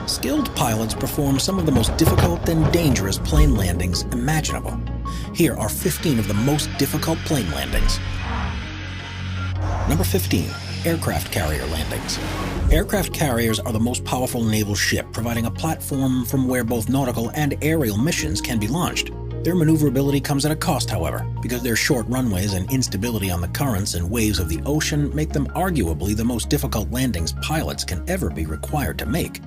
Skilled pilots perform some of the most difficult and dangerous plane landings imaginable. Here are 15 of the most difficult plane landings. Number 15. Aircraft carrier landings. Aircraft carriers are the most powerful naval ship, providing a platform from where both nautical and aerial missions can be launched. Their maneuverability comes at a cost, however, because their short runways and instability on the currents and waves of the ocean make them arguably the most difficult landings pilots can ever be required to make.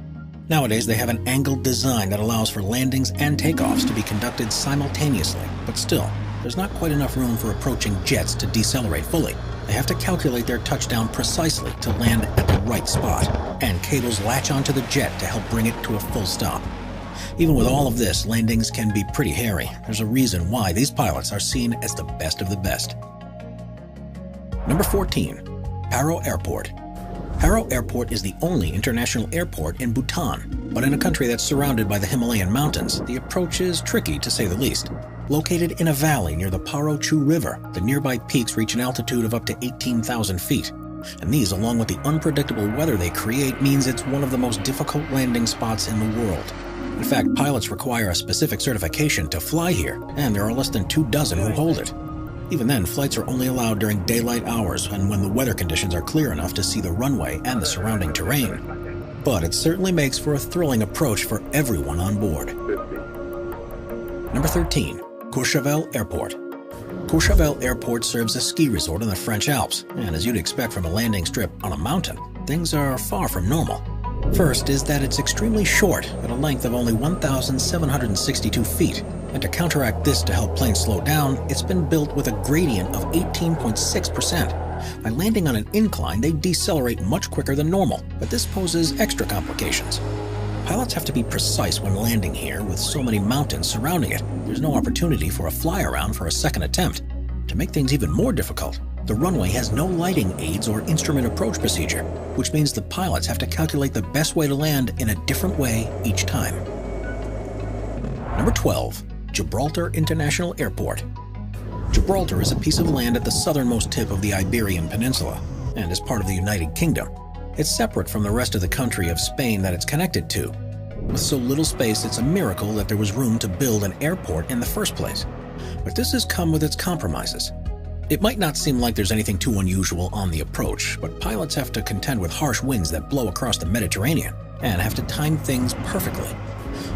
Nowadays, they have an angled design that allows for landings and takeoffs to be conducted simultaneously, but still, there's not quite enough room for approaching jets to decelerate fully. They have to calculate their touchdown precisely to land at the right spot, and cables latch onto the jet to help bring it to a full stop. Even with all of this, landings can be pretty hairy. There's a reason why these pilots are seen as the best of the best. Number 14. Paro Airport. Paro Airport is the only international airport in Bhutan, but in a country that's surrounded by the Himalayan mountains, the approach is tricky to say the least. Located in a valley near the Paro Chu River, the nearby peaks reach an altitude of up to 18,000 feet. And these, along with the unpredictable weather they create, means it's one of the most difficult landing spots in the world. In fact, pilots require a specific certification to fly here, and there are less than 24 who hold it. Even then, flights are only allowed during daylight hours and when the weather conditions are clear enough to see the runway and the surrounding terrain. But it certainly makes for a thrilling approach for everyone on board. Number 13. Courchevel Airport. Courchevel Airport serves a ski resort in the French Alps, and as you'd expect from a landing strip on a mountain, things are far from normal. First is that it's extremely short, at a length of only 1,762 feet, and to counteract this to help planes slow down, it's been built with a gradient of 18.6%. By landing on an incline, they decelerate much quicker than normal, but this poses extra complications. Pilots have to be precise when landing here with so many mountains surrounding it. There's no opportunity for a fly-around for a second attempt. To make things even more difficult, the runway has no lighting aids or instrument approach procedure, which means the pilots have to calculate the best way to land in a different way each time. Number 12. Gibraltar International Airport. Gibraltar is a piece of land at the southernmost tip of the Iberian Peninsula, and is part of the United Kingdom. It's separate from the rest of the country of Spain that it's connected to. With so little space, it's a miracle that there was room to build an airport in the first place. But this has come with its compromises. It might not seem like there's anything too unusual on the approach, but pilots have to contend with harsh winds that blow across the Mediterranean, and have to time things perfectly.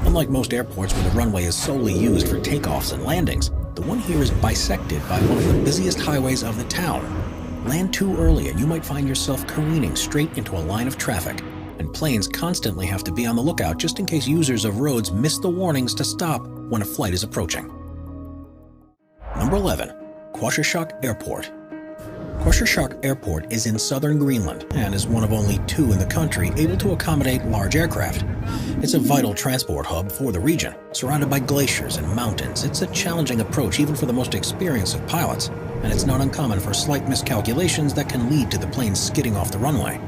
Unlike most airports where the runway is solely used for takeoffs and landings, the one here is bisected by one of the busiest highways of the town. Land too early and you might find yourself careening straight into a line of traffic, and planes constantly have to be on the lookout just in case users of roads miss the warnings to stop when a flight is approaching. Number 11. Qaqortoq Airport. Qaqortoq Airport is in southern Greenland and is one of only 2 in the country able to accommodate large aircraft. It's a vital transport hub for the region. Surrounded by glaciers and mountains, it's a challenging approach even for the most experienced of pilots, and it's not uncommon for slight miscalculations that can lead to the plane skidding off the runway.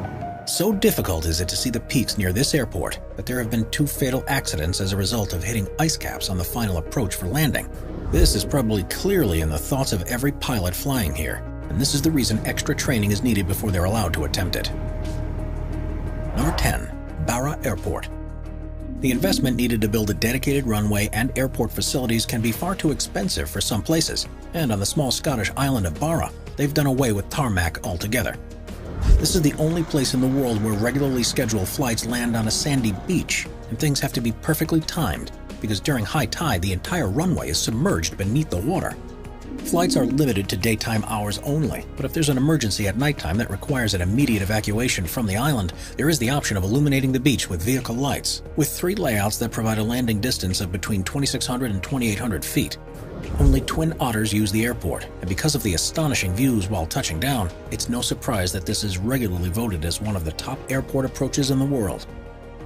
So difficult is it to see the peaks near this airport that there have been 2 fatal accidents as a result of hitting ice caps on the final approach for landing. This is probably clearly in the thoughts of every pilot flying here, and this is the reason extra training is needed before they're allowed to attempt it. Number 10. Barra Airport. The investment needed to build a dedicated runway and airport facilities can be far too expensive for some places, and on the small Scottish island of Barra, they've done away with tarmac altogether. This is the only place in the world where regularly scheduled flights land on a sandy beach, and things have to be perfectly timed, because during high tide the entire runway is submerged beneath the water. Flights are limited to daytime hours only, but if there's an emergency at nighttime that requires an immediate evacuation from the island, there is the option of illuminating the beach with vehicle lights, with 3 layouts that provide a landing distance of between 2,600 and 2,800 feet. Only Twin Otters use the airport, and because of the astonishing views while touching down, it's no surprise that this is regularly voted as one of the top airport approaches in the world.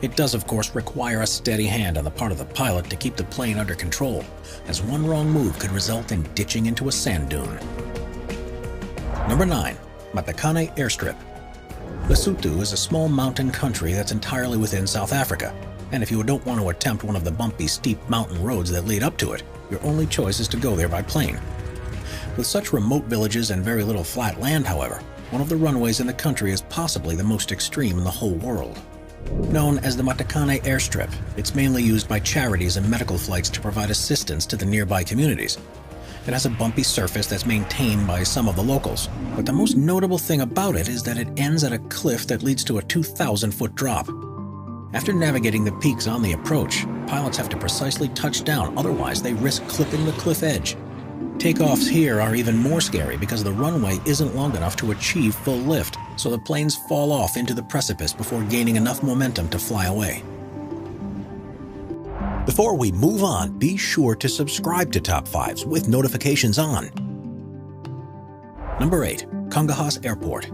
It does, of course, require a steady hand on the part of the pilot to keep the plane under control, as one wrong move could result in ditching into a sand dune. Number 9. Matakane Airstrip. Lesotho is a small mountain country that's entirely within South Africa, and if you don't want to attempt one of the bumpy, steep mountain roads that lead up to it, your only choice is to go there by plane. With such remote villages and very little flat land, however, one of the runways in the country is possibly the most extreme in the whole world. Known as the Matakane Airstrip, it's mainly used by charities and medical flights to provide assistance to the nearby communities. It has a bumpy surface that's maintained by some of the locals, but the most notable thing about it is that it ends at a cliff that leads to a 2,000-foot drop. After navigating the peaks on the approach, pilots have to precisely touch down, otherwise they risk clipping the cliff edge. Takeoffs here are even more scary because the runway isn't long enough to achieve full lift, so the planes fall off into the precipice before gaining enough momentum to fly away. Before we move on, be sure to subscribe to Top 5s with notifications on. Number 8. Congonhas Airport.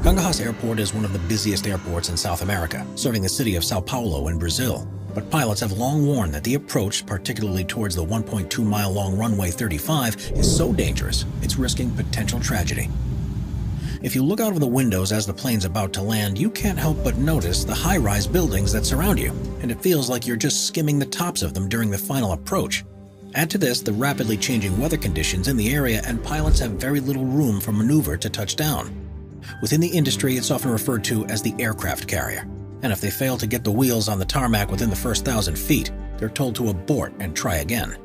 Congonhas Airport is one of the busiest airports in South America, serving the city of Sao Paulo in Brazil. But pilots have long warned that the approach, particularly towards the 1.2-mile-long runway 35, is so dangerous, it's risking potential tragedy. If you look out of the windows as the plane's about to land, you can't help but notice the high-rise buildings that surround you, and it feels like you're just skimming the tops of them during the final approach. Add to this the rapidly changing weather conditions in the area, and pilots have very little room for maneuver to touch down. Within the industry, it's often referred to as the aircraft carrier, and if they fail to get the wheels on the tarmac within the first 1,000 feet, they're told to abort and try again.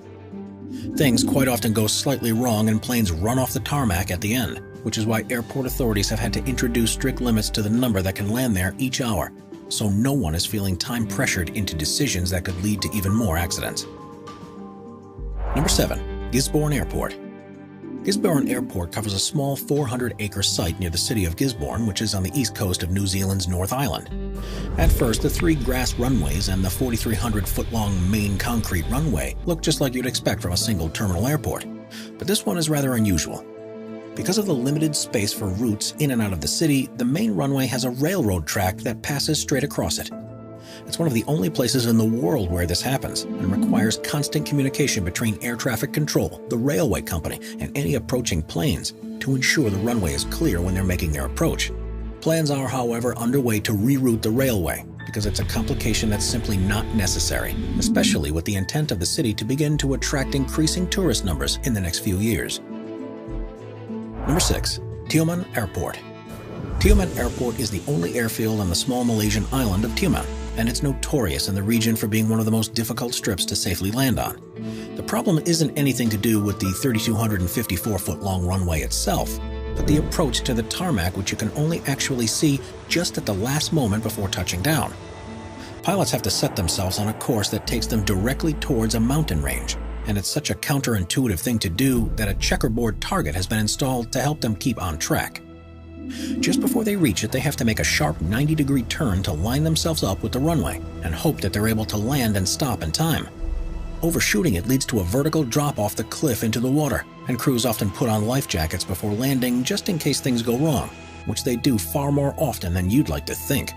Things quite often go slightly wrong and planes run off the tarmac at the end, which is why airport authorities have had to introduce strict limits to the number that can land there each hour, so no one is feeling time-pressured into decisions that could lead to even more accidents. Number 7. Gisborne Airport. Gisborne Airport covers a small 400-acre site near the city of Gisborne, which is on the east coast of New Zealand's North Island. At first, the 3 grass runways and the 4,300-foot-long main concrete runway look just like you'd expect from a single terminal airport, but this one is rather unusual. Because of the limited space for routes in and out of the city, the main runway has a railroad track that passes straight across it. It's one of the only places in the world where this happens and requires constant communication between air traffic control, the railway company, and any approaching planes to ensure the runway is clear when they're making their approach. Plans are, however, underway to reroute the railway because it's a complication that's simply not necessary, especially with the intent of the city to begin to attract increasing tourist numbers in the next few years. Number 6. Tioman Airport. Tioman Airport is the only airfield on the small Malaysian island of Tioman, and it's notorious in the region for being one of the most difficult strips to safely land on. The problem isn't anything to do with the 3,254-foot-long runway itself, but the approach to the tarmac, which you can only actually see just at the last moment before touching down. Pilots have to set themselves on a course that takes them directly towards a mountain range, and it's such a counterintuitive thing to do that a checkerboard target has been installed to help them keep on track. Just before they reach it, they have to make a sharp 90-degree turn to line themselves up with the runway and hope that they're able to land and stop in time. Overshooting it leads to a vertical drop off the cliff into the water, and crews often put on life jackets before landing just in case things go wrong, which they do far more often than you'd like to think.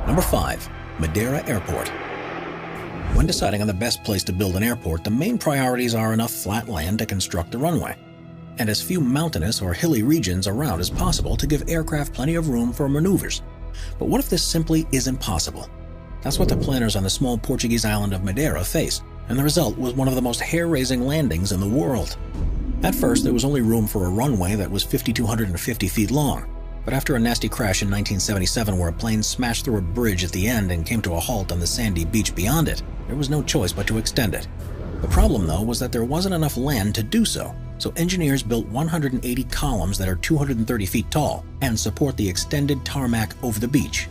Number 5. Madeira Airport. When deciding on the best place to build an airport, the main priorities are enough flat land to construct the runway, and as few mountainous or hilly regions around as possible to give aircraft plenty of room for maneuvers. But what if this simply isn't possible? That's what the planners on the small Portuguese island of Madeira faced, and the result was one of the most hair-raising landings in the world. At first, there was only room for a runway that was 5,250 feet long, but after a nasty crash in 1977 where a plane smashed through a bridge at the end and came to a halt on the sandy beach beyond it, there was no choice but to extend it. The problem, though, was that there wasn't enough land to do so engineers built 180 columns that are 230 feet tall and support the extended tarmac over the beach.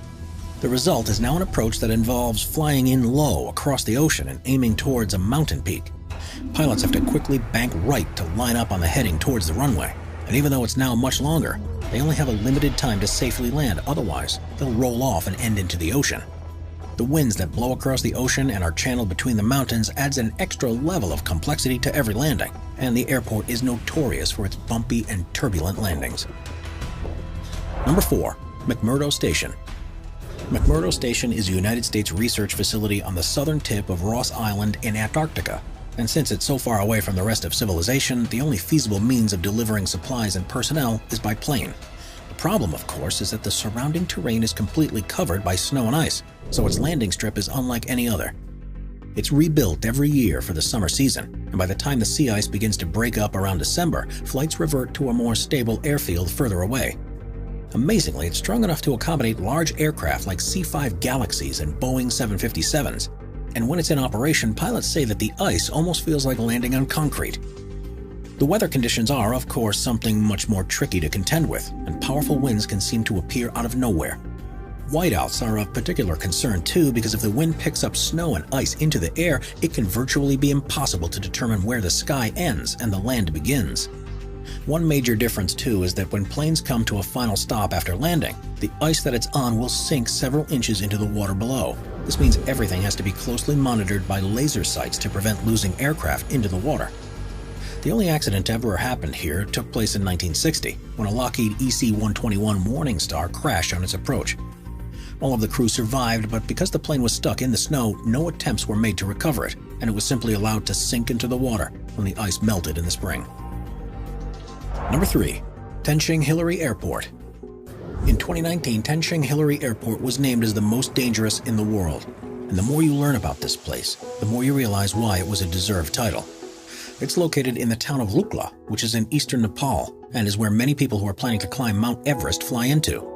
The result is now an approach that involves flying in low across the ocean and aiming towards a mountain peak. Pilots have to quickly bank right to line up on the heading towards the runway, and even though it's now much longer, they only have a limited time to safely land, otherwise they'll roll off and end into the ocean. The winds that blow across the ocean and are channeled between the mountains adds an extra level of complexity to every landing, and the airport is notorious for its bumpy and turbulent landings. Number 4. McMurdo Station. McMurdo Station is a United States research facility on the southern tip of Ross Island in Antarctica, and since it's so far away from the rest of civilization, the only feasible means of delivering supplies and personnel is by plane. The problem, of course, is that the surrounding terrain is completely covered by snow and ice, so its landing strip is unlike any other. It's rebuilt every year for the summer season, and by the time the sea ice begins to break up around December, flights revert to a more stable airfield further away. Amazingly, it's strong enough to accommodate large aircraft like C-5 Galaxies and Boeing 757s. And when it's in operation, pilots say that the ice almost feels like landing on concrete. The weather conditions are, of course, something much more tricky to contend with, and powerful winds can seem to appear out of nowhere. Whiteouts are of particular concern too, because if the wind picks up snow and ice into the air, it can virtually be impossible to determine where the sky ends and the land begins. One major difference too is that when planes come to a final stop after landing, the ice that it's on will sink several inches into the water below. This means everything has to be closely monitored by laser sights to prevent losing aircraft into the water. The only accident to ever happened here took place in 1960, when a Lockheed EC-121 Morningstar crashed on its approach. All of the crew survived, but because the plane was stuck in the snow, no attempts were made to recover it, and it was simply allowed to sink into the water when the ice melted in the spring. Number 3. Tenshing Hillary Airport. In 2019, Tenshing Hillary Airport was named as the most dangerous in the world. And the more you learn about this place, the more you realize why it was a deserved title. It's located in the town of Lukla, which is in eastern Nepal, and is where many people who are planning to climb Mount Everest fly into.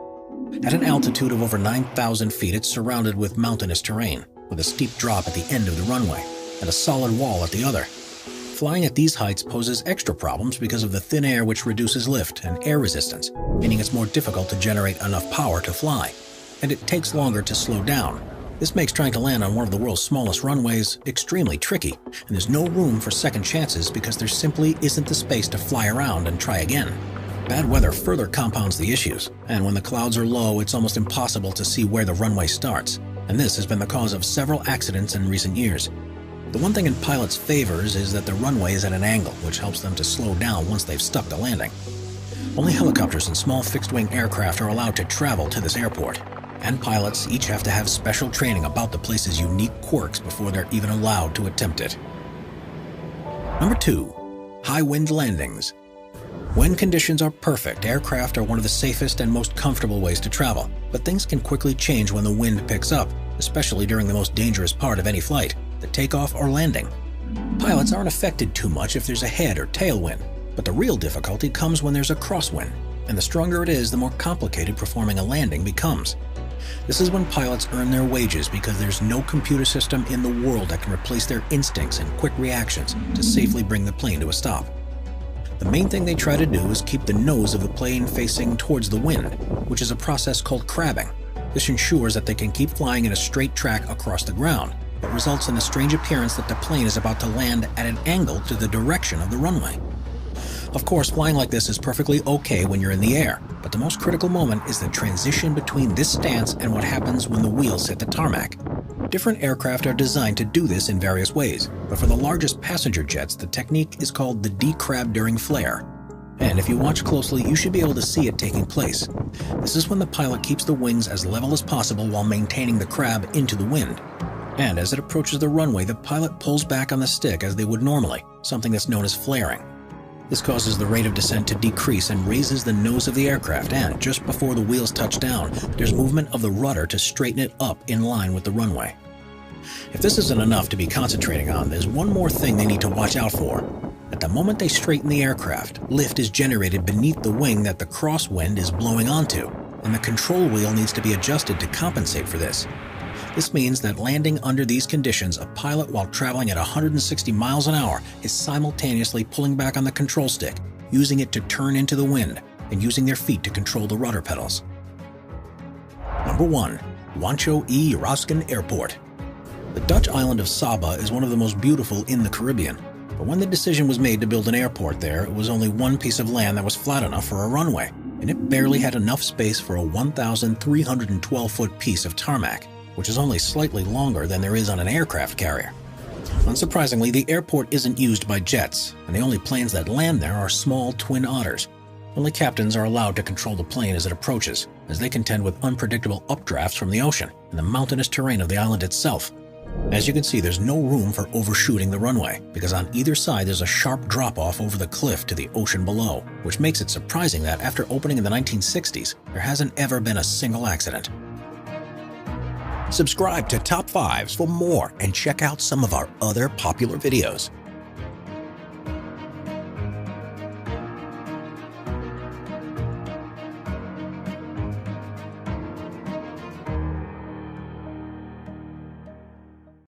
At an altitude of over 9,000 feet, it's surrounded with mountainous terrain, with a steep drop at the end of the runway, and a solid wall at the other. Flying at these heights poses extra problems because of the thin air, which reduces lift and air resistance, meaning it's more difficult to generate enough power to fly, and it takes longer to slow down. This makes trying to land on one of the world's smallest runways extremely tricky, and there's no room for second chances because there simply isn't the space to fly around and try again. Bad weather further compounds the issues, and when the clouds are low, it's almost impossible to see where the runway starts, and this has been the cause of several accidents in recent years. The one thing in pilots' favors is that the runway is at an angle, which helps them to slow down once they've stuck the landing. Only helicopters and small fixed-wing aircraft are allowed to travel to this airport, and pilots each have to have special training about the place's unique quirks before they're even allowed to attempt it. Number 2. High wind landings. When conditions are perfect, aircraft are one of the safest and most comfortable ways to travel, but things can quickly change when the wind picks up, especially during the most dangerous part of any flight, the takeoff or landing. Pilots aren't affected too much if there's a head or tailwind, but the real difficulty comes when there's a crosswind, and the stronger it is, the more complicated performing a landing becomes. This is when pilots earn their wages because there's no computer system in the world that can replace their instincts and quick reactions to safely bring the plane to a stop. The main thing they try to do is keep the nose of the plane facing towards the wind, which is a process called crabbing. This ensures that they can keep flying in a straight track across the ground, but results in a strange appearance that the plane is about to land at an angle to the direction of the runway. Of course, flying like this is perfectly okay when you're in the air, but the most critical moment is the transition between this stance and what happens when the wheels hit the tarmac. Different aircraft are designed to do this in various ways, but for the largest passenger jets, the technique is called the decrab during flare. And if you watch closely, you should be able to see it taking place. This is when the pilot keeps the wings as level as possible while maintaining the crab into the wind. And as it approaches the runway, the pilot pulls back on the stick as they would normally, something that's known as flaring. This causes the rate of descent to decrease and raises the nose of the aircraft, and just before the wheels touch down, there's movement of the rudder to straighten it up in line with the runway. If this isn't enough to be concentrating on, there's one more thing they need to watch out for. At the moment they straighten the aircraft, lift is generated beneath the wing that the crosswind is blowing onto, and the control wheel needs to be adjusted to compensate for this. This means that landing under these conditions, a pilot while traveling at 160 miles an hour is simultaneously pulling back on the control stick, using it to turn into the wind, and using their feet to control the rudder pedals. Number 1. Rancho e Roscan Airport. The Dutch island of Saba is one of the most beautiful in the Caribbean, but when the decision was made to build an airport there, it was only one piece of land that was flat enough for a runway, and it barely had enough space for a 1,312-foot piece of tarmac, which is only slightly longer than there is on an aircraft carrier. Unsurprisingly, the airport isn't used by jets, and the only planes that land there are small Twin Otters. Only captains are allowed to control the plane as it approaches, as they contend with unpredictable updrafts from the ocean and the mountainous terrain of the island itself. As you can see, there's no room for overshooting the runway, because on either side there's a sharp drop-off over the cliff to the ocean below, which makes it surprising that after opening in the 1960s, there hasn't ever been a single accident. Subscribe to Top 5s for more and check out some of our other popular videos.